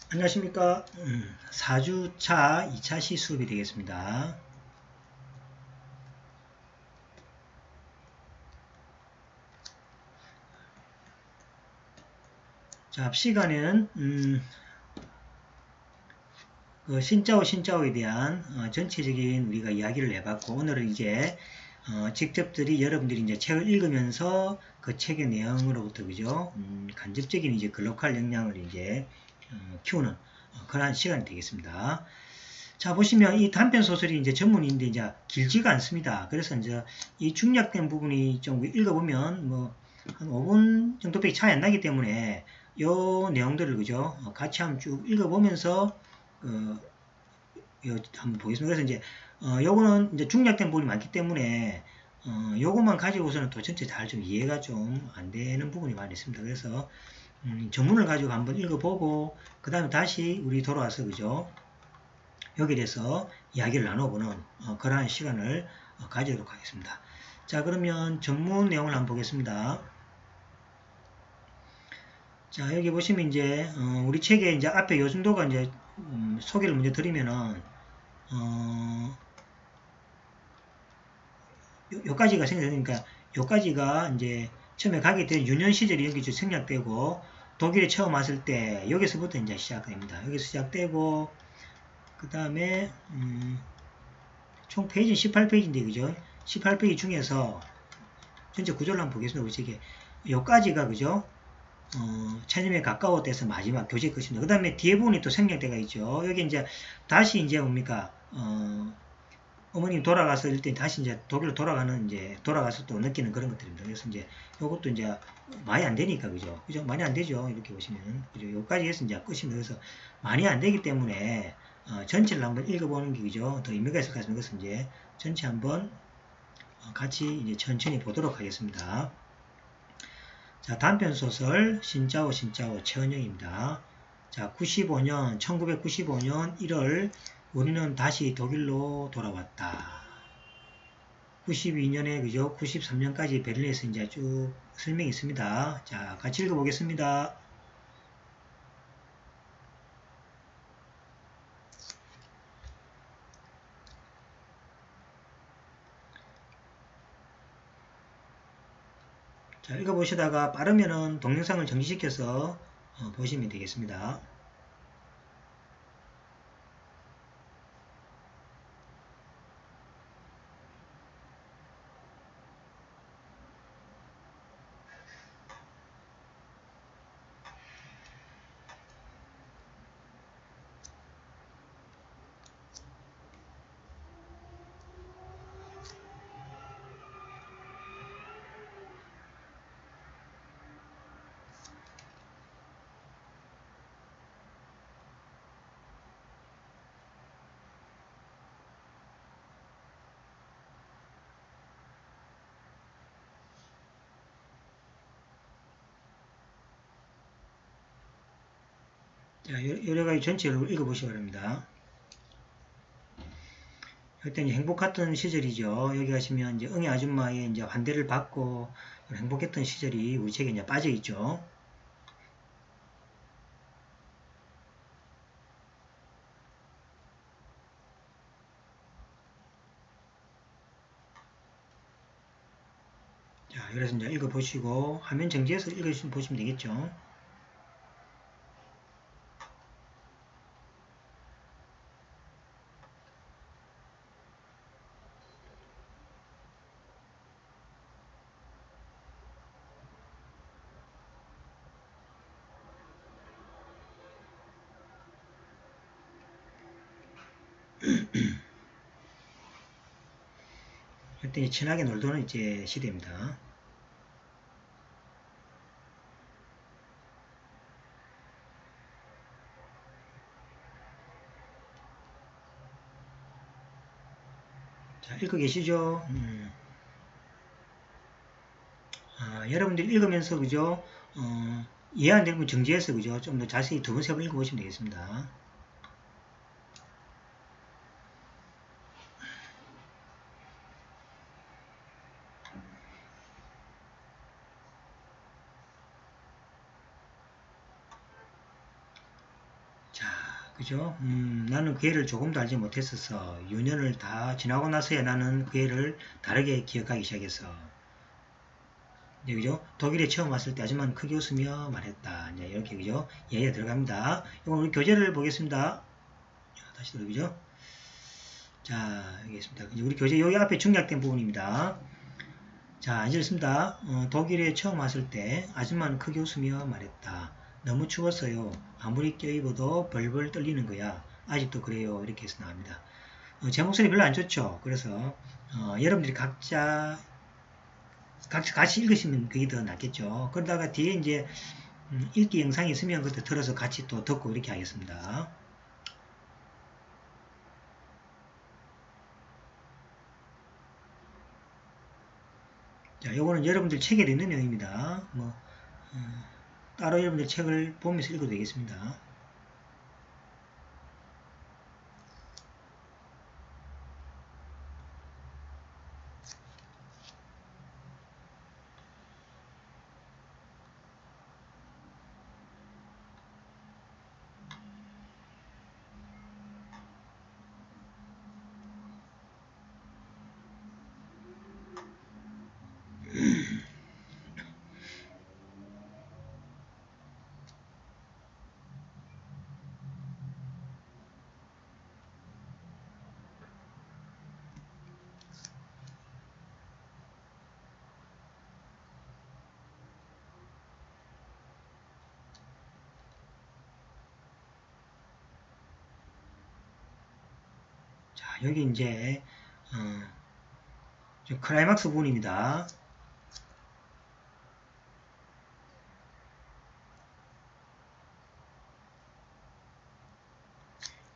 안녕하십니까. 4주차 2차 시수업이 되겠습니다. 자, 앞 시간에는 그 신짜오에 대한 전체적인 우리가 이야기를 해봤고, 오늘은 이제 직접들이 여러분들이 이제 책을 읽으면서 그 책의 내용으로부터 그죠, 간접적인 이제 글로컬 역량을 이제 키우는 그러한 시간이 되겠습니다. 자, 보시면 이 단편 소설이 이제 전문인데 이제 길지가 않습니다. 그래서 이제 이 중략된 부분이 좀 읽어보면 뭐 한 5분 정도밖에 차이 안 나기 때문에 요 내용들을 그죠, 같이 한번 쭉 읽어보면서 한번 보겠습니다. 그래서 이제 요거는 이제 중략된 부분이 많기 때문에 요것만 가지고서는 또 전체 잘 좀 이해가 좀 안 되는 부분이 많이 있습니다. 그래서 전문을 가지고 한번 읽어보고 그 다음에 다시 우리 돌아와서 그죠, 여기에 대해서 이야기를 나눠보는 그러한 시간을 가지도록 하겠습니다. 자, 그러면 전문 내용을 한번 보겠습니다. 자, 여기 보시면 이제 우리 책에 이제 앞에 요 정도가 이제 소개를 먼저 드리면은 요까지가 생각되니까 요까지가 이제 처음에 가게 된 유년 시절이 여기 생략되고 독일에 처음 왔을 때 여기서부터 이제 시작됩니다. 여기서 시작되고 그 다음에 총 페이지 18페이지인데 그죠? 18페이지 중에서 전체 구조를 한번 보겠습니다. 우리 책에 요까지가 그죠? 체념에 가까웠대서 마지막 교재 끝입니다. 그 다음에 뒤에 부분이 또 생략대가 있죠. 여기 이제 다시 이제 뭡니까? 어머님 돌아가서 일단 다시 이제 독일로 돌아가는 이제 돌아가서 또 느끼는 그런 것들입니다. 그래서 이제 요것도 이제 많이 안 되니까 그죠? 그죠? 많이 안 되죠. 이렇게 보시면은 그죠? 요까지 해서 이제 끝입니다. 그래서 많이 안 되기 때문에 전체를 한번 읽어보는 게 그죠? 더 의미가 있을 것 같습니다. 그래서 이제 전체 한번 같이 이제 천천히 보도록 하겠습니다. 자, 단편소설 신짜오 최은영입니다. 자, 1995년 1월 우리는 다시 독일로 돌아왔다. 92년에 그죠? 93년까지 베를린에서 이제 쭉 설명이 있습니다. 자, 같이 읽어보겠습니다. 자, 읽어보시다가 빠르면은 동영상을 정지시켜서 보시면 되겠습니다. 자, 여러 가지 전체를 읽어보시기 바랍니다. 그때 이제 행복했던 시절이죠. 여기 가시면 이제 응애 아줌마의 이제 환대를 받고 행복했던 시절이 우리 책에 이제 빠져 있죠. 자, 그래서 이제 읽어보시고 화면 정지해서 읽어보시면 되겠죠. 그때 친하게 놀던 이제 시대입니다. 자, 읽고 계시죠? 여러분들이 읽으면서 그죠? 이해 안 되는 건 정지해서 그죠? 좀 더 자세히 두 번, 세 번 읽어보시면 되겠습니다. 자, 그죠? 나는 그 애를 조금도 알지 못했었어. 유년을 다 지나고 나서야 나는 그 애를 다르게 기억하기 시작했어. 네, 그죠? 독일에 처음 왔을 때 아줌마는 크게 웃으며 말했다. 이제 이렇게, 그죠? 예에 들어갑니다. 이건 우리 교재를 보겠습니다. 다시 들어보죠. 자, 여기 있습니다. 우리 교재 여기 앞에 중략된 부분입니다. 자, 이제 있습니다. 독일에 처음 왔을 때 아줌마는 크게 웃으며 말했다. 너무 추웠어요. 아무리 껴입어도 벌벌 떨리는 거야. 아직도 그래요. 이렇게 해서 나옵니다. 제 목소리 별로 안 좋죠. 그래서 여러분들이 각자 같이 읽으시면 그게 더 낫겠죠. 그러다가 뒤에 이제 읽기 영상이 있으면 그때 들어서 같이 또 듣고 이렇게 하겠습니다. 자, 요거는 여러분들 책에 있는 내용입니다. 따로 여러분들 책을 보면서 읽어도 되겠습니다. 자, 여기 이제 클라이막스 부분입니다.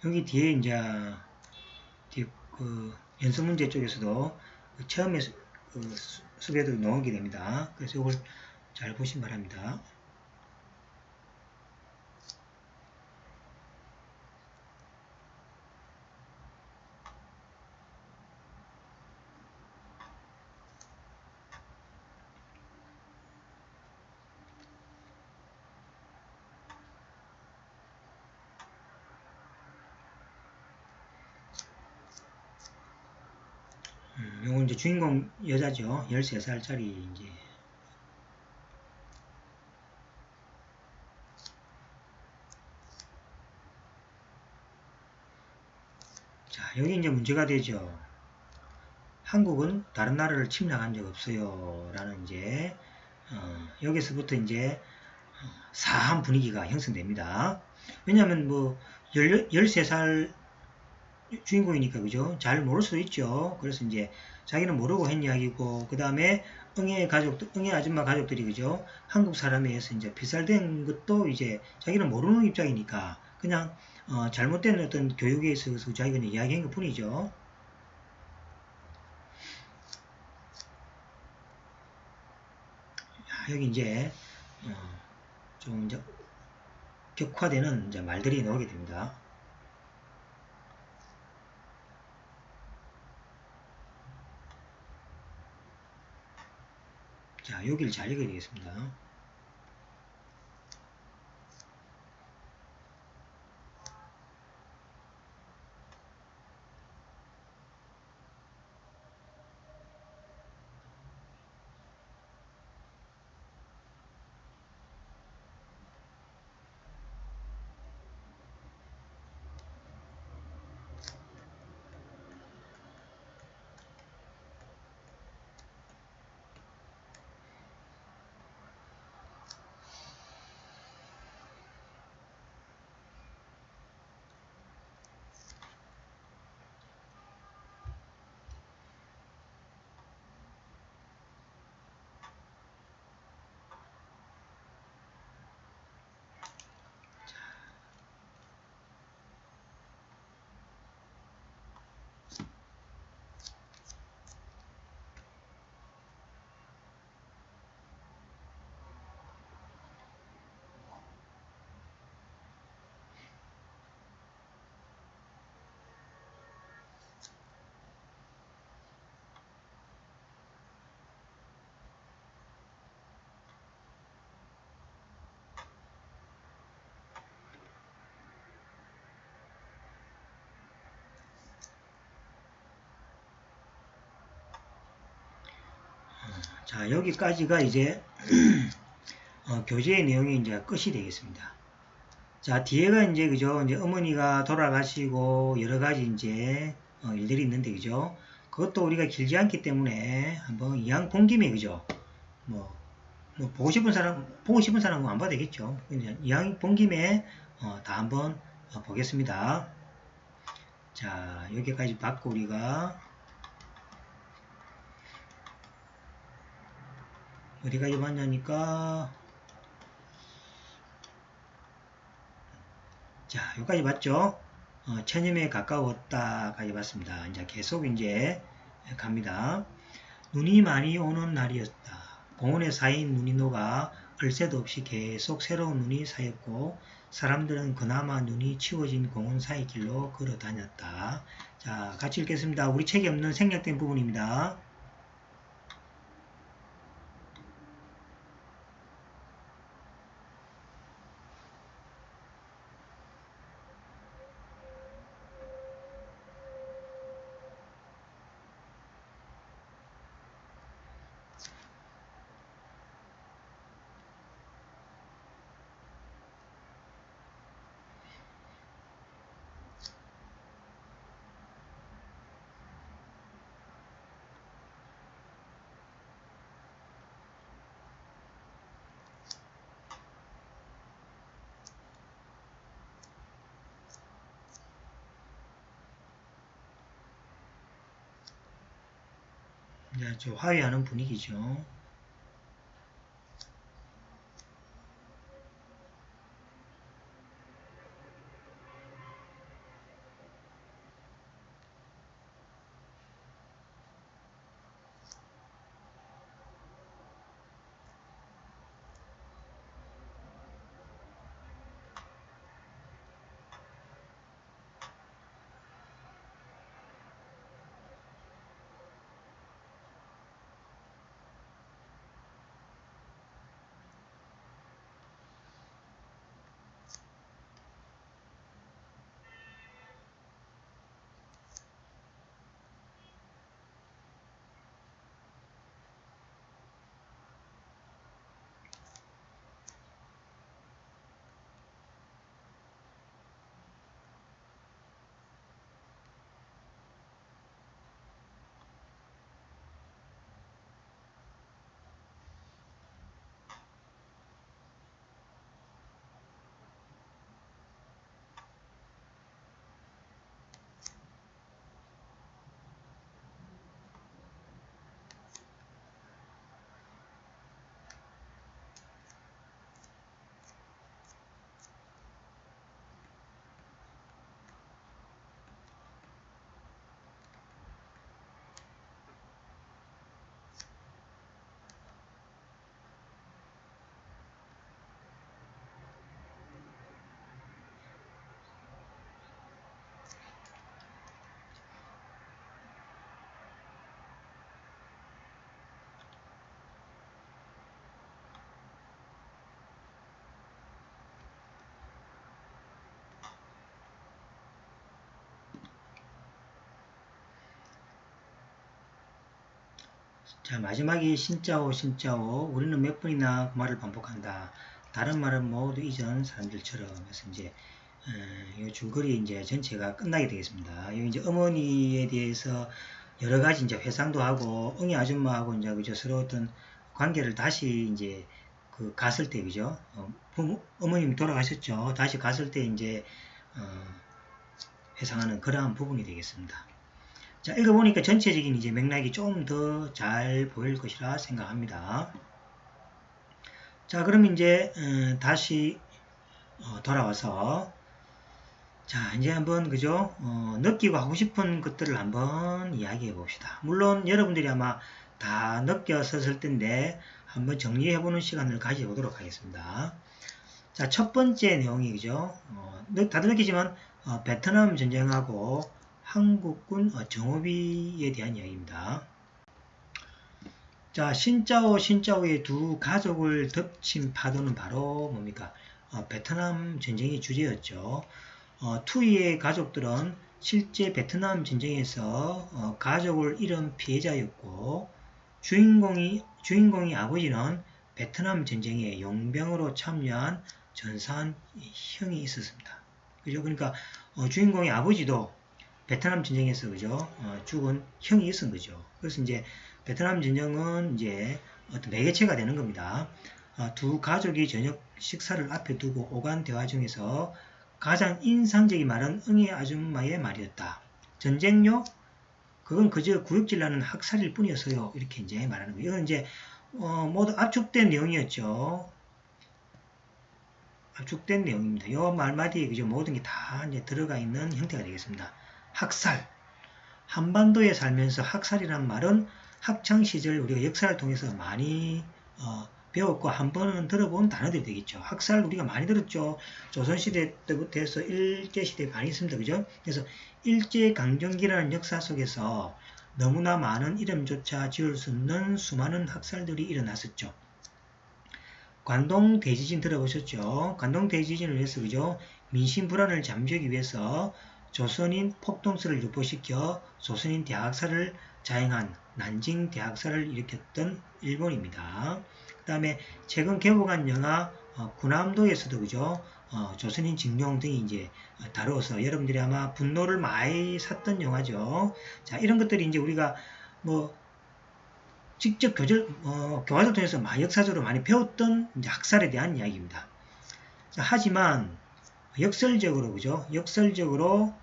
여기 뒤에 이제 그 연습 문제 쪽에서도 그 처음에 수배도 나오게 됩니다. 그래서 이걸 잘 보시기 바랍니다. 요건 이제 주인공 여자죠. 13살짜리 이제. 자, 여기 이제 문제가 되죠. 한국은 다른 나라를 침략한 적 없어요. 라는 이제, 여기서부터 이제, 사한 분위기가 형성됩니다. 왜냐면 뭐, 13살 주인공이니까, 그죠? 잘 모를 수도 있죠. 그래서 이제, 자기는 모르고 한 이야기고, 그 다음에, 응애 아줌마 가족들이, 그죠? 한국 사람에 의해서 이제 비살된 것도 이제, 자기는 모르는 입장이니까, 그냥, 잘못된 어떤 교육에 있어서 자기가 이야기한 것 뿐이죠. 여기 이제, 좀 이제 격화되는 이제 말들이 나오게 됩니다. 자, 여기를 잘 읽어야 되겠습니다. 자, 여기까지가 이제 교재의 내용이 이제 끝이 되겠습니다. 자, 뒤에가 이제 그죠? 이제 어머니가 돌아가시고 여러 가지 이제 일들이 있는데 그죠? 그것도 우리가 길지 않기 때문에 한번 이왕 본 김에 그죠? 뭐 보고 싶은 사람은 안 봐도 되겠죠. 그냥 이왕 본 김에 다 한번 보겠습니다. 자, 여기까지 받고 우리가 어디까지 봤냐니까 자, 여기까지 봤죠? 천여에 가까웠다까지 봤습니다. 이제 계속 이제 갑니다. 눈이 많이 오는 날이었다. 공원에 쌓인 눈이 녹아 얼새도 없이 계속 새로운 눈이 쌓였고 사람들은 그나마 눈이 치워진 공원 사이길로 걸어 다녔다. 자, 같이 읽겠습니다. 우리 책에 없는 생략된 부분입니다. 이제 좀 화해하는 분위기죠. 자, 마지막이 신짜오 신짜오 우리는 몇 번이나 그 말을 반복한다. 다른 말은 모두 이전 사람들처럼 해서 이제 이 줄거리 이제 전체가 끝나게 되겠습니다. 여기 이제 어머니에 대해서 여러 가지 이제 회상도 하고 응애 아줌마하고 이제 그저 서로 어떤 관계를 다시 이제 그 갔을 때 그죠? 어머님 돌아가셨죠. 다시 갔을 때 이제 회상하는 그러한 부분이 되겠습니다. 자, 읽어보니까 전체적인 이제 맥락이 좀 더 잘 보일 것이라 생각합니다. 자, 그럼 이제 다시 돌아와서 자, 이제 한번 그죠? 느끼고 하고 싶은 것들을 한번 이야기해 봅시다. 물론 여러분들이 아마 다 느꼈었을 텐데 한번 정리해 보는 시간을 가져보도록 하겠습니다. 자, 첫 번째 내용이 그죠? 다들 느끼지만 베트남 전쟁하고 한국군 정오비에 대한 이야기입니다. 자, 신짜오의 두 가족을 덮친 파도는 바로 뭡니까? 베트남 전쟁의 주제였죠. 투이의 가족들은 실제 베트남 전쟁에서 가족을 잃은 피해자였고 주인공이 아버지는 베트남 전쟁에 용병으로 참여한 전사한 형이 있었습니다. 그죠? 그러니까 주인공의 아버지도 베트남 전쟁에서 그죠? 죽은 형이 있은 거죠. 그래서 이제 베트남 전쟁은 이제 어떤 매개체가 되는 겁니다. 두 가족이 저녁 식사를 앞에 두고 오간 대화 중에서 가장 인상적인 말은 응애 아줌마의 말이었다. 전쟁요? 그건 그저 구역질 나는 학살일 뿐이었어요. 이렇게 이제 말하는 거예요. 이건 이제 모두 압축된 내용이었죠. 압축된 내용입니다. 이 말마디에 그죠? 모든 게 다 이제 들어가 있는 형태가 되겠습니다. 학살. 한반도에 살면서 학살이란 말은 학창 시절 우리가 역사를 통해서 많이 배웠고 한 번은 들어본 단어들이 되겠죠. 학살 우리가 많이 들었죠. 조선시대 때부터 해서 일제시대 많이 있습니다. 그죠? 그래서 일제강점기라는 역사 속에서 너무나 많은 이름조차 지을 수 없는 수많은 학살들이 일어났었죠. 관동 대지진 들어보셨죠? 관동 대지진을 위해서 그죠? 민심 불안을 잠재우기 위해서 조선인 폭동설을 유포시켜 조선인 대학살을 자행한 난징 대학살을 일으켰던 일본입니다. 그 다음에 최근 개봉한 영화 군함도에서도 그죠? 조선인 징용 등이 이제 다루어서 여러분들이 아마 분노를 많이 샀던 영화죠. 자, 이런 것들이 이제 우리가 뭐 직접 교과서를 통해서 역사적으로 많이 배웠던 이제 학살에 대한 이야기입니다. 자, 하지만 역설적으로 그죠? 역설적으로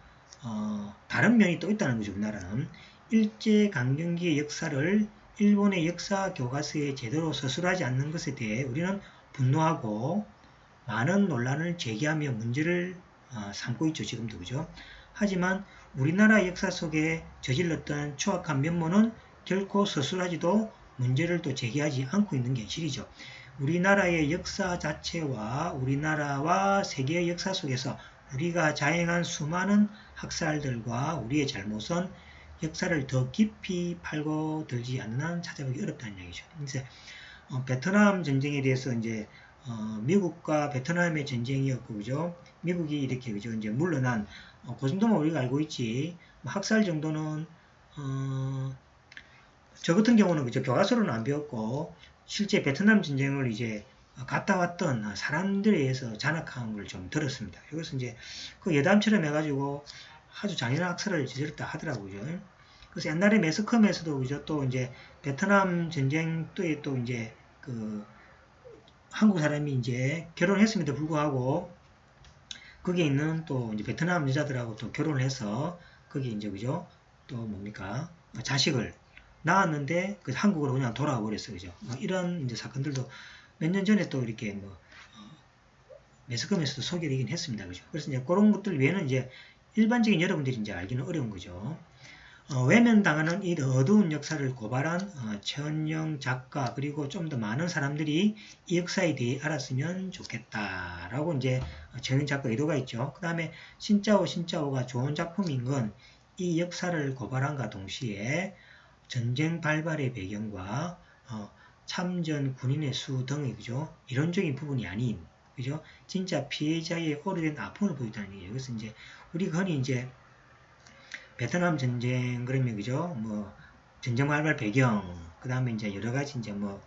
다른 면이 또 있다는 거죠. 우리나라는 일제강점기의 역사를 일본의 역사 교과서에 제대로 서술하지 않는 것에 대해 우리는 분노하고 많은 논란을 제기하며 문제를 삼고 있죠. 지금도 그죠? 하지만 우리나라 역사 속에 저질렀던 추악한 면모는 결코 서술하지도 문제를 또 제기하지 않고 있는 게 현실이죠. 우리나라의 역사 자체와 우리나라와 세계의 역사 속에서 우리가 자행한 수많은 학살들과 우리의 잘못은 역사를 더 깊이 파고들지 않는 한 찾아보기 어렵다는 얘기죠. 이제 베트남 전쟁에 대해서 이제 미국과 베트남의 전쟁이었고 그죠? 미국이 이렇게 그죠? 이제 물러난 그 정도만 우리가 알고 있지. 학살 정도는 저 같은 경우는 그죠? 교과서로는 안 배웠고 실제 베트남 전쟁을 이제 갔다 왔던 사람들에 의해서 잔악한 걸 좀 들었습니다. 여기서 이제 그 예담처럼 해가지고 아주 잔인한 학살을 저질렀다 하더라고요. 그래서 옛날에 매스컴에서도 그죠? 또 이제 베트남 전쟁 때에 또 이제 그 한국 사람이 이제 결혼했음에도 불구하고 거기에 있는 또 이제 베트남 여자들하고 또 결혼을 해서 거기 이제 그죠? 또 뭡니까? 자식을 낳았는데 그 한국으로 그냥 돌아와 버렸어요. 그죠? 이런 이제 사건들도 몇 년 전에 또 이렇게 매스컴에서도 소개되긴 했습니다. 그죠? 그래서 이제 그런 것들 외에는 이제 일반적인 여러분들이 이제 알기는 어려운 거죠. 외면당하는 이 어두운 역사를 고발한 최은영 작가 그리고 좀 더 많은 사람들이 이 역사에 대해 알았으면 좋겠다라고 이제 최은영 작가 의도가 있죠. 그 다음에 신짜오가 좋은 작품인 건 이 역사를 고발한과 동시에 전쟁 발발의 배경과 참전 군인의 수 등의 그죠? 이론적인 부분이 아닌 그죠? 진짜 피해자의 오래된 아픔을 보였다는 얘기예요. 그래서 이제 우리가 흔히 이제 베트남 전쟁 그러면 그죠? 뭐 전쟁 발발 배경 그 다음에 이제 여러 가지 이제 뭐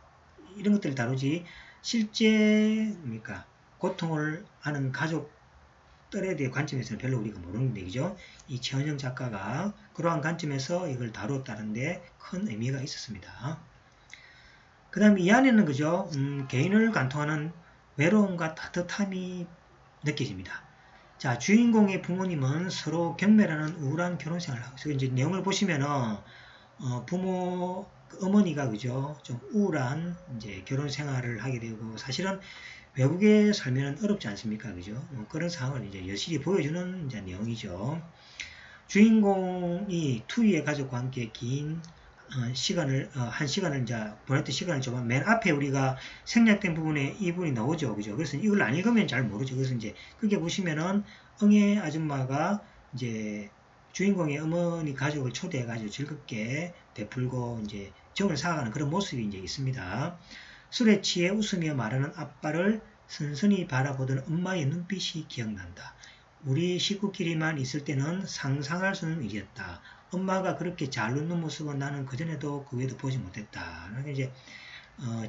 이런 것들을 다루지 실제 그러니까 고통을 하는 가족들에 대한 관점에서는 별로 우리가 모르는 얘기죠. 이 최은영 작가가 그러한 관점에서 이걸 다루었다는데 큰 의미가 있었습니다. 그 다음에 이 안에는 그죠? 개인을 관통하는 외로움과 따뜻함이 느껴집니다. 자, 주인공의 부모님은 서로 경멸하는 우울한 결혼생활을 하고 있어요. 이제 내용을 보시면은 어머니가 그죠? 좀 우울한 이제 결혼생활을 하게 되고 사실은 외국에 살면 어렵지 않습니까? 그죠? 그런 상황을 이제 여실히 보여주는 이제 내용이죠. 주인공이 투이의 가족과 함께 긴 한 시간을 이제 보냈던 시간을 좀 맨 앞에 우리가 생략된 부분에 이 부분이 나오죠. 그죠? 그래서 이걸 안 읽으면 잘 모르죠. 그래서 이제 그게 보시면은 응애 아줌마가 이제 주인공의 어머니 가족을 초대해가지고 즐겁게 베풀고 이제 정을 쌓아가는 그런 모습이 이제 있습니다. 술에 취해 웃으며 말하는 아빠를 선선히 바라보던 엄마의 눈빛이 기억난다. 우리 식구끼리만 있을 때는 상상할 수 없는 일이었다. 엄마가 그렇게 잘 웃는 모습은 나는 그전에도 그 외에도 보지 못했다. 그러니까 이제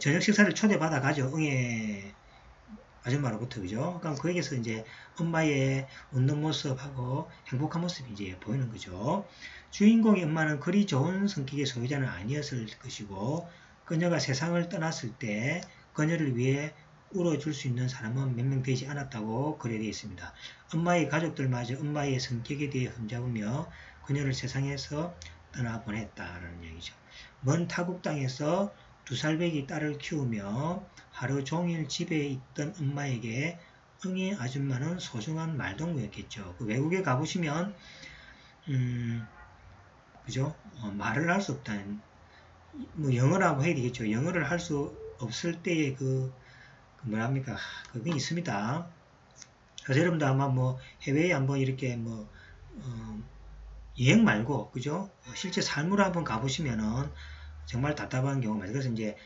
저녁 식사를 초대받아 가죠. 응애 아줌마로부터, 그죠? 그럼 거기에서 이제 엄마의 웃는 모습하고 행복한 모습이 이제 보이는 거죠. 주인공의 엄마는 그리 좋은 성격의 소유자는 아니었을 것이고, 그녀가 세상을 떠났을 때 그녀를 위해 울어줄 수 있는 사람은 몇 명 되지 않았다고 글에 되어 있습니다. 엄마의 가족들마저 엄마의 성격에 대해 흠잡으며 그녀를 세상에서 떠나보냈다라는 얘기죠. 먼 타국 땅에서 2살배기 딸을 키우며 하루 종일 집에 있던 엄마에게 응애 아줌마는 소중한 말동무였겠죠. 그 외국에 가보시면 그죠? 말을 할 수 없다는, 뭐 영어라고 해야 되겠죠. 영어를 할 수 없을 때의 뭐랍니까? 그게 있습니다. 그래서 여러분도 아마 뭐 해외에 한번 이렇게 뭐 여행 말고, 그죠? 실제 삶으로 한번 가보시면은 정말 답답한 경우가 많아요. 그래서 이제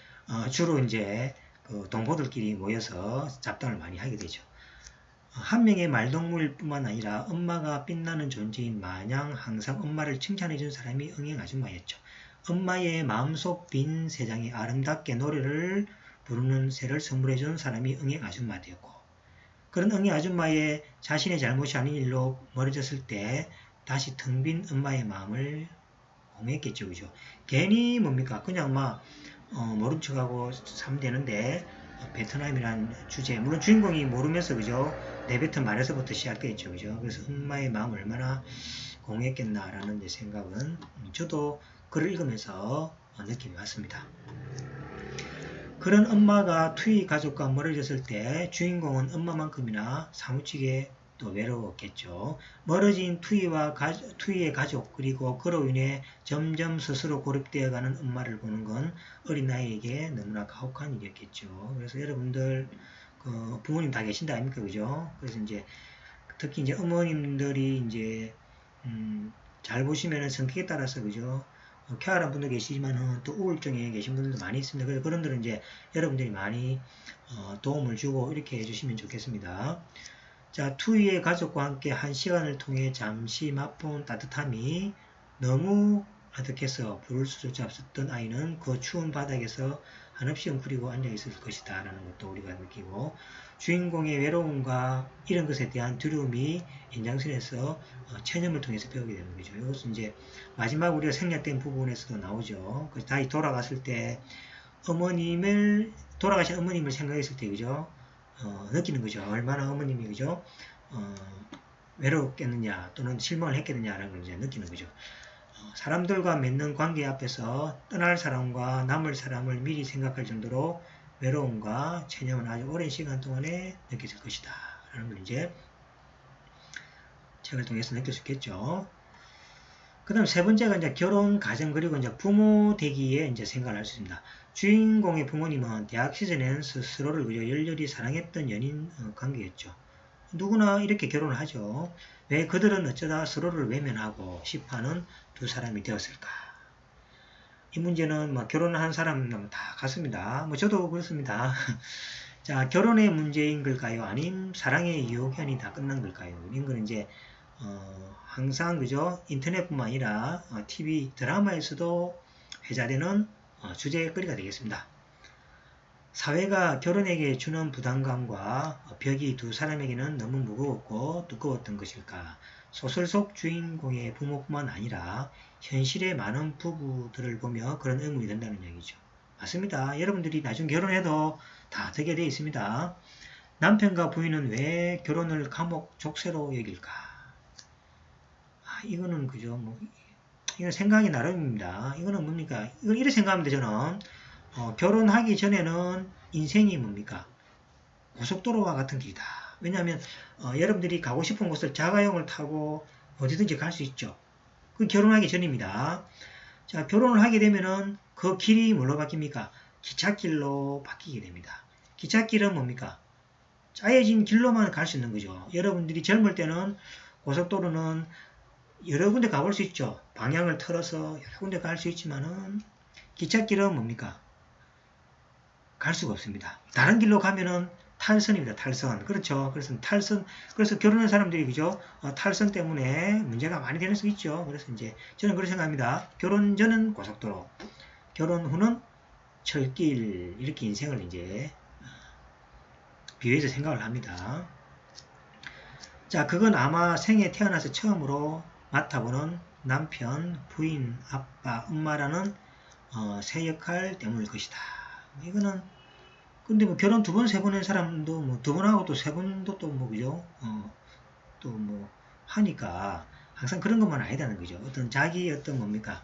주로 이제 그 동포들끼리 모여서 잡담을 많이 하게 되죠. 한 명의 말동무일 뿐만 아니라 엄마가 빛나는 존재인 마냥 항상 엄마를 칭찬해준 사람이 응애 아줌마였죠. 엄마의 마음속 빈 세상에 아름답게 노래를 부르는 새를 선물해준 사람이 응애 아줌마 되었고, 그런 응애 아줌마의 자신의 잘못이 아닌 일로 멀어졌을 때 다시 텅 빈 엄마의 마음을 공했겠죠. 그죠? 괜히 뭡니까? 그냥 막 모른 척하고 사면 되는데, 베트남이란 주제, 물론 주인공이 모르면서, 그죠? 내뱉은 말에서부터 시작되었죠. 그죠? 그래서 엄마의 마음을 얼마나 공했겠나라는 생각은 저도 글을 읽으면서 느낌이 왔습니다. 그런 엄마가 투이 가족과 멀어졌을 때 주인공은 엄마만큼이나 사무치게 또 외로웠겠죠. 멀어진 투이의 가족, 그리고 그로 인해 점점 스스로 고립되어가는 엄마를 보는 건 어린 아이에게 너무나 가혹한 일이었겠죠. 그래서 여러분들 부모님 다 계신다 아닙니까, 그죠? 그래서 이제 특히 이제 어머님들이 이제 잘 보시면은 성격에 따라서, 그죠? 쾌활한 분도 계시지만 또 우울증에 계신 분들도 많이 있습니다. 그래서 그런 분들은 이제 여러분들이 많이 도움을 주고 이렇게 해주시면 좋겠습니다. 자, 투이의 가족과 함께 한 시간을 통해 잠시 맛본 따뜻함이 너무 아득해서 부를 수조차 없었던 아이는 그 추운 바닥에서 한없이 웅크리고 앉아있을 것이다 라는 것도 우리가 느끼고, 주인공의 외로움과 이런 것에 대한 두려움이 연장선에서 체념을 통해서 배우게 되는 거죠. 이것은 이제 마지막 우리가 생략된 부분에서도 나오죠. 다시 돌아갔을 때 돌아가신 어머님을 생각했을 때, 그죠? 느끼는 거죠. 얼마나 어머님이, 그죠? 외롭겠느냐, 또는 실망을 했겠느냐라는 걸 이제 느끼는 거죠. 사람들과 맺는 관계 앞에서 떠날 사람과 남을 사람을 미리 생각할 정도로 외로움과 체념은 아주 오랜 시간 동안에 느껴질 것이다 라는 걸 이제 책을 통해서 느낄 수 있겠죠. 그 다음 세 번째가 이제 결혼, 가정, 그리고 이제 부모 되기에 이제 생각을 할 수 있습니다. 주인공의 부모님은 대학 시절에는 스스로를 열렬히 사랑했던 연인 관계였죠. 누구나 이렇게 결혼을 하죠. 왜 그들은 어쩌다 서로를 외면하고 싶어하는 두 사람이 되었을까? 이 문제는 뭐 결혼을 한 사람은 다 같습니다. 뭐 저도 그렇습니다. 자, 결혼의 문제인 걸까요? 아님 사랑의 유혹연이 다 끝난 걸까요? 이런 거는 이제 항상, 그죠? 인터넷뿐만 아니라 TV 드라마에서도 회자되는 주제거리가 되겠습니다. 사회가 결혼에게 주는 부담감과 벽이 두 사람에게는 너무 무거웠고 두꺼웠던 것일까? 소설 속 주인공의 부모뿐만 아니라 현실의 많은 부부들을 보며 그런 의문이 든다는 얘기죠. 맞습니다. 여러분들이 나중 결혼해도 다 되게 되어 있습니다. 남편과 부인은 왜 결혼을 감옥 족쇄로 여길까? 이거는, 그죠? 이건 생각이 나름입니다. 이거는 뭡니까? 이걸 이렇게 생각하면 저는 결혼하기 전에는 인생이 뭡니까? 고속도로와 같은 길이다. 왜냐하면 여러분들이 가고 싶은 곳을 자가용을 타고 어디든지 갈 수 있죠. 그 결혼하기 전입니다. 자, 결혼을 하게 되면은 그 길이 뭘로 바뀝니까? 기찻길로 바뀌게 됩니다. 기찻길은 뭡니까? 짜여진 길로만 갈 수 있는 거죠. 여러분들이 젊을 때는 고속도로는 여러 군데 가볼 수 있죠. 방향을 틀어서 여러 군데 갈 수 있지만은 기찻길은 뭡니까? 갈 수가 없습니다. 다른 길로 가면은 탈선입니다. 탈선. 그렇죠. 그래서 탈선, 그래서 결혼한 사람들이, 그죠? 탈선 때문에 문제가 많이 되는 수 있죠. 그래서 이제 저는 그렇게 생각합니다. 결혼 전은 고속도로, 결혼 후는 철길, 이렇게 인생을 이제 비유해서 생각을 합니다. 자, 그건 아마 생에 태어나서 처음으로 맡아보는 남편, 부인, 아빠, 엄마라는 새 역할 때문일 것이다. 이거는 근데 뭐 결혼 2번, 3번 한 사람도 뭐 2번 하고 또 3번도 또 뭐 그죠? 또 뭐 하니까 항상 그런 것만 아니다는 거죠. 어떤 자기 어떤 뭡니까?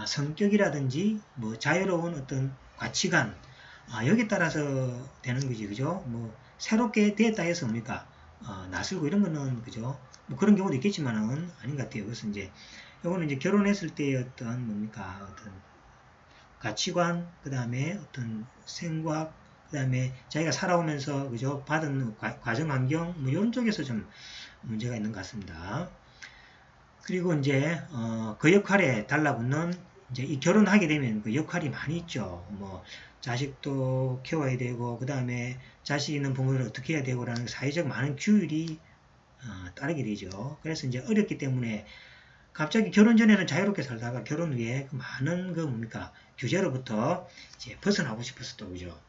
성격이라든지 뭐 자유로운 어떤 가치관 여기에 따라서 되는 거지, 그죠? 뭐 새롭게 됐다 해서 뭡니까? 낯설고 이런 거는 그죠? 뭐 그런 경우도 있겠지만은 아닌 것 같아요. 그래서 이제 요거는 이제 결혼했을 때의 어떤 뭡니까? 어떤 가치관, 그 다음에 어떤 생각, 그 다음에 자기가 살아오면서 그죠 받은 과정 환경 뭐 이런 쪽에서 좀 문제가 있는 것 같습니다. 그리고 이제 그 역할에 달라붙는 이제 이 결혼하게 되면 그 역할이 많이 있죠. 뭐 자식도 키워야 되고 그 다음에 자식 있는 부모를 어떻게 해야 되고라는 사회적 많은 규율이 따르게 되죠. 그래서 이제 어렵기 때문에 갑자기 결혼 전에는 자유롭게 살다가 결혼 후에 그 많은 그 뭡니까 규제로부터 이제 벗어나고 싶어서 또 그죠.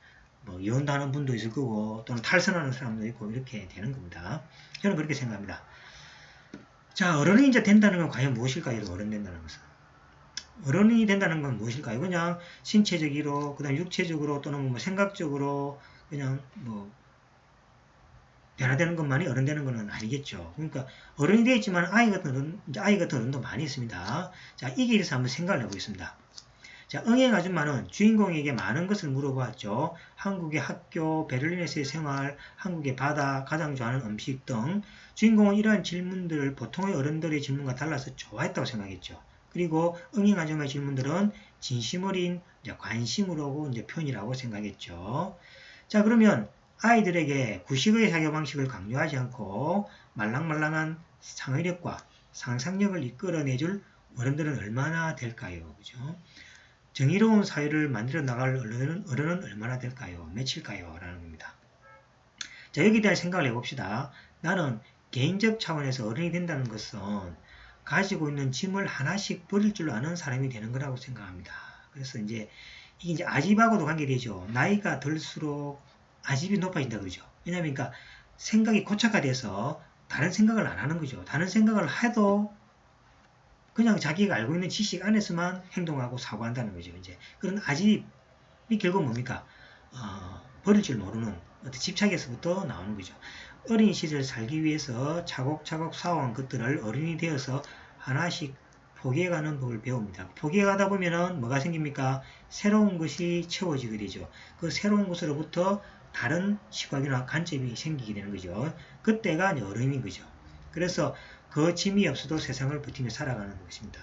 뭐 이혼도 하는 분도 있을 거고 또는 탈선하는 사람도 있고 이렇게 되는 겁니다. 저는 그렇게 생각합니다. 자, 어른이 이제 된다는 건 과연 무엇일까요? 어른 된다는 것은. 어른이 된다는 건 무엇일까요? 그냥 신체적으로, 그 다음 육체적으로 또는 뭐 생각적으로 그냥 뭐 변화되는 것만이 어른 되는 것은 아니겠죠. 그러니까 어른이 되어 있지만 아이 같은 어른도 많이 있습니다. 자, 이게 대해서 한번 생각을 해보겠습니다. 자, 응행 아줌마는 주인공에게 많은 것을 물어보았죠. 한국의 학교, 베를린에서의 생활, 한국의 바다, 가장 좋아하는 음식 등 주인공은 이러한 질문들을 보통의 어른들의 질문과 달라서 좋아했다고 생각했죠. 그리고 응행 아줌마의 질문들은 진심 어린 관심으로 이제 표현이라고 생각했죠. 자, 그러면 아이들에게 구식의 사교 방식을 강요하지 않고 말랑말랑한 창의력과 상상력을 이끌어내줄 어른들은 얼마나 될까요? 그죠? 정의로운 사회를 만들어 나갈 어른은 얼마나 될까요? 몇일까요? 라는 겁니다. 자, 여기에 대한 생각을 해봅시다. 나는 개인적 차원에서 어른이 된다는 것은 가지고 있는 짐을 하나씩 버릴 줄 아는 사람이 되는 거라고 생각합니다. 그래서 이제 이게 이제 아집하고도 관계되죠. 나이가 들수록 아집이 높아진다 그러죠. 왜냐하면 그러니까 생각이 고착화돼서 다른 생각을 안 하는 거죠. 다른 생각을 해도 그냥 자기가 알고 있는 지식 안에서만 행동하고 사고한다는 거죠. 이제 그런 아집이 결국 뭡니까? 버릴 줄 모르는 어떤 집착에서부터 나오는 거죠. 어린 시절 살기 위해서 차곡차곡 쌓아온 것들을 어른이 되어서 하나씩 포기해가는 법을 배웁니다. 포기해가다 보면은 뭐가 생깁니까? 새로운 것이 채워지게 되죠. 그 새로운 것으로부터 다른 시각이나 관점이 생기게 되는 거죠. 그때가 이제 어른인 거죠. 그래서 그 짐이 없어도 세상을 버티며 살아가는 것입니다.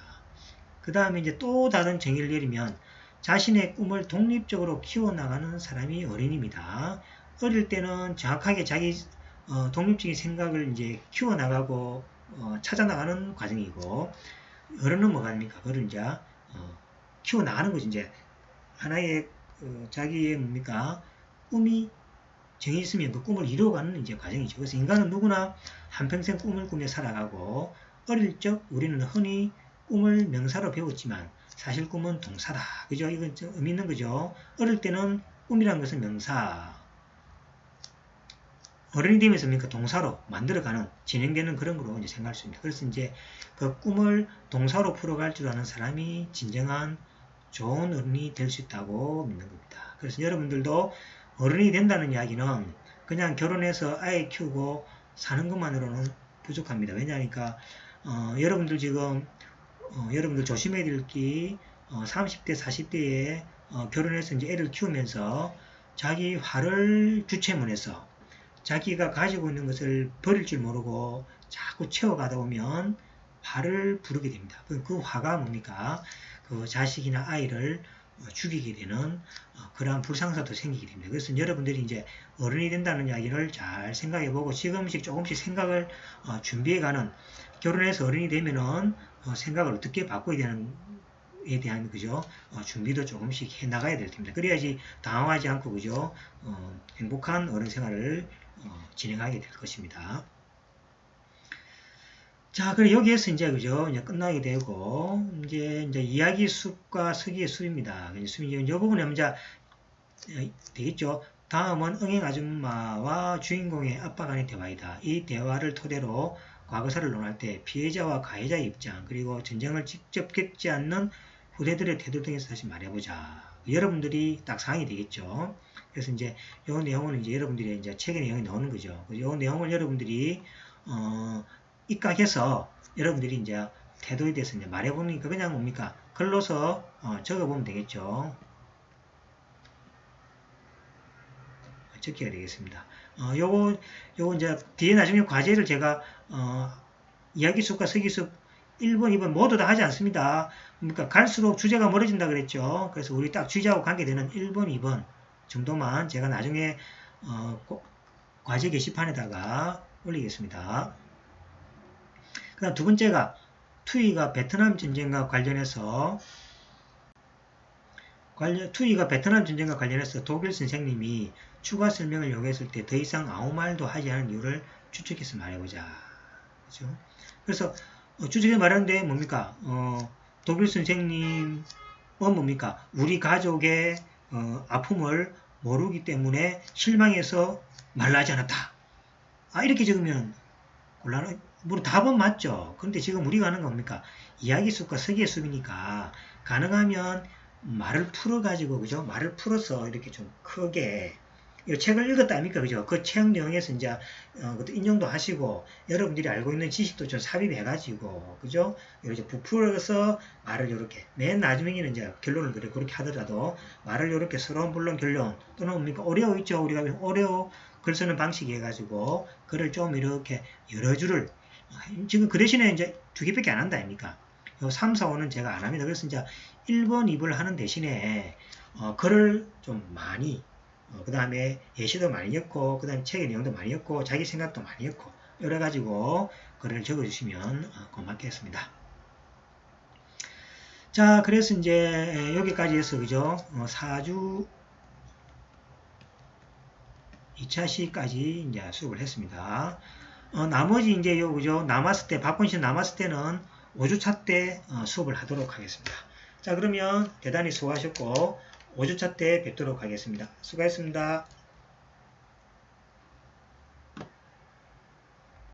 그 다음에 이제 또 다른 정의를 내리면 자신의 꿈을 독립적으로 키워나가는 사람이 어린입니다. 어릴 때는 정확하게 자기 독립적인 생각을 이제 키워나가고 찾아나가는 과정이고 어른은 뭐가 됩니까? 어른 이제 키워나가는 거죠. 이제 하나의 자기의 뭡니까? 꿈이 정해있으면 그 꿈을 이루어가는 이제 과정이죠. 그래서 인간은 누구나 한평생 꿈을 꾸며 살아가고 어릴 적 우리는 흔히 꿈을 명사로 배웠지만 사실 꿈은 동사다. 그죠? 이건 좀 의미 있는 거죠. 어릴 때는 꿈이라는 것은 명사, 어른이 되면서 뭡니까? 동사로 만들어가는, 진행되는 그런 거로 이제 생각할 수 있습니다. 그래서 이제 그 꿈을 동사로 풀어갈 줄 아는 사람이 진정한 좋은 어른이 될 수 있다고 믿는 겁니다. 그래서 여러분들도 어른이 된다는 이야기는 그냥 결혼해서 아이 키우고 사는 것만으로는 부족합니다. 왜냐하니까 여러분들 지금 여러분들 조심해야 될 게 30대, 40대에 결혼해서 이제 애를 키우면서 자기 화를 주체문해서 자기가 가지고 있는 것을 버릴 줄 모르고 자꾸 채워가다 보면 화를 부르게 됩니다. 그 화가 뭡니까? 그 자식이나 아이를 죽이게 되는 그러한 불상사도 생기게 됩니다. 그래서 여러분들이 이제 어른이 된다는 이야기를 잘 생각해보고 지금씩 조금씩 생각을 준비해가는 결혼해서 어른이 되면은 생각을 어떻게 바꿔야 되는 에 대한 그죠 준비도 조금씩 해 나가야 될 텐데 그래야지 당황하지 않고 그죠 행복한 어른 생활을 진행하게 될 것입니다. 자, 그래 여기에서 이제 그죠 이제 끝나게 되고 이제 이야기 숲과 서기의 숲입니다. 숲이 이 부분에 이제 되겠죠. 다음은 응행 아줌마와 주인공의 아빠 간의 대화이다. 이 대화를 토대로 과거사를 논할 때 피해자와 가해자의 입장 그리고 전쟁을 직접 겪지 않는 후대들의 태도 등에서 다시 말해보자. 여러분들이 딱 상황이 되겠죠. 그래서 이제 이 내용을 이제 여러분들이 이제 책의 내용이 나오는 거죠. 이 내용을 여러분들이 입각해서 여러분들이 이제 태도에 대해서 이제 말해보니까 그냥 뭡니까 글로서 적어보면 되겠죠. 적기가 되겠습니다. 요거 이제 뒤에 나중에 과제를 제가 이야기숲과 서기숲 1번, 2번 모두 다 하지 않습니다. 그러니까 갈수록 주제가 멀어진다 그랬죠. 그래서 우리 딱 주제하고 관계되는 1번, 2번 정도만 제가 나중에 과제 게시판에다가 올리겠습니다. 그 다음 두 번째가 투이가 베트남 전쟁과 관련해서 독일 선생님이 추가 설명을 요구했을 때 더 이상 아무 말도 하지 않은 이유를 추측해서 말해보자. 그죠? 그래서 추측해서 말하는데 뭡니까? 독일 선생님은 뭡니까? 우리 가족의 아픔을 모르기 때문에 실망해서 말하지 않았다. 이렇게 적으면 곤란한 물론 답은 맞죠. 그런데 지금 우리가 하는 건 뭡니까? 이야기 숲과 서기의 숲이니까 가능하면 말을 풀어가지고 그죠? 말을 풀어서 이렇게 좀 크게 이 책을 읽었다 아닙니까? 그죠? 그 책 내용에서 이제 그것도 인용도 하시고 여러분들이 알고 있는 지식도 좀 삽입해가지고 그죠? 이렇게 부풀어서 말을 이렇게 맨 나중에는 이제 결론을 그렇게 하더라도 말을 이렇게 서론 본론 결론 또는 뭡니까? 오레오 있죠? 우리가 오레오 글 쓰는 방식 해가지고 글을 좀 이렇게 여러 줄을 지금 그 대신에 이제 두 개밖에 안 한다 아닙니까? 요 3, 4, 5는 제가 안 합니다. 그래서 이제 1번, 2번 하는 대신에 글을 좀 많이 그 다음에 예시도 많이 넣고 그 다음에 책의 내용도 많이 넣고 자기 생각도 많이 넣고 여러 가지고 글을 적어주시면 고맙겠습니다. 자, 그래서 이제 여기까지 해서 그죠? 4주 2차 시까지 이제 수업을 했습니다. 나머지 이제 요 그죠? 남았을 때 바쁜 시간 남았을 때는 5주차 때 수업을 하도록 하겠습니다. 자, 그러면 대단히 수고하셨고 5주차 때 뵙도록 하겠습니다. 수고하셨습니다.